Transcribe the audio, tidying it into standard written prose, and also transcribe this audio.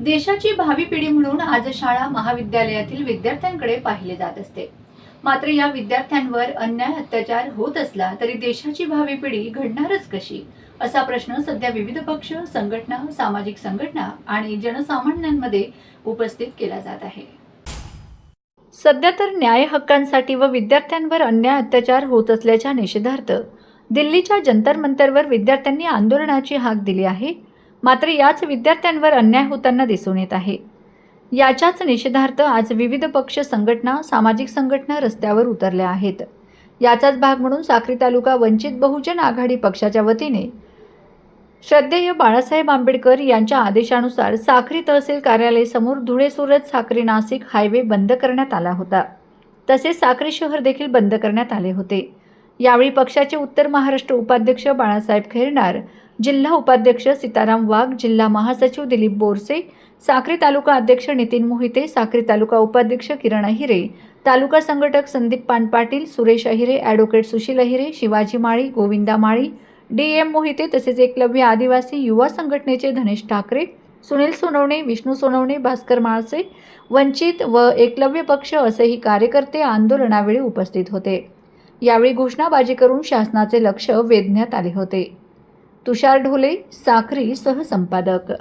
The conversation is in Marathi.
देशाची भावी पिढी म्हणून आज शाळा महाविद्यालयातील विद्यार्थ्यांकडे पाहिले जात असते। मात्र या विद्यार्थ्यांवर अन्याय अत्याचार होत असला तरी देशाची भावी पिढी घडणारच कशी, असा प्रश्न सध्या विविध पक्ष, संघटना, सामाजिक संघटना आणि जनसामान्यांमध्ये उपस्थित केला जात आहे। सध्या तर न्याय हक्कांसाठी व विद्यार्थ्यांवर अन्याय अत्याचार होत असल्याच्या निषेधार्थ दिल्लीच्या जंतर मंतरवर विद्यार्थ्यांनी आंदोलनाची हाक दिली आहे। मात्र याच विद्यार्थ्यांवर अन्याय होताना दिसून येत आहे। याच्याच निषेधार्थ आज विविध पक्ष, संघटना, सामाजिक संघटना रस्त्यावर उतरल्या आहेत। याचाच भाग म्हणून साक्री तालुका वंचित बहुजन आघाडी पक्षाच्या वतीने श्रद्धेय बाळासाहेब आंबेडकर यांच्या आदेशानुसार साक्री तहसील कार्यालय समोर धुळे-सुरत, साक्री-नाशिक हायवे बंद करण्यात आला होता। तसेच साक्री शहर देखील बंद करण्यात आले होते। यावेळी पक्षाचे उत्तर महाराष्ट्र उपाध्यक्ष बाळासाहेब खैरनार, जिल्हा उपाध्यक्ष सीताराम वाघ, जिल्हा महासचिव दिलीप बोरसे, साक्री तालुका अध्यक्ष नितीन मोहिते, साक्री तालुका उपाध्यक्ष किरण अहिरे, तालुका संघटक संदीप पानपाटील, सुरेश अहिरे, ॲडव्होकेट सुशील अहिरे, शिवाजी माळी, गोविंदा माळी, DM मोहिते तसेच एकलव्य आदिवासी युवा संघटनेचे धनेश ठाकरे, सुनील सोनवणे, विष्णू सोनवणे, भास्कर माळसे, वंचित व एकलव्य पक्ष असेही कार्यकर्ते आंदोलनावेळी उपस्थित होते। यावेळी घोषणाबाजी करून शासनाचे लक्ष वेधण्यात आले होते। तुषार ढोले, साक्री सहसंपादक।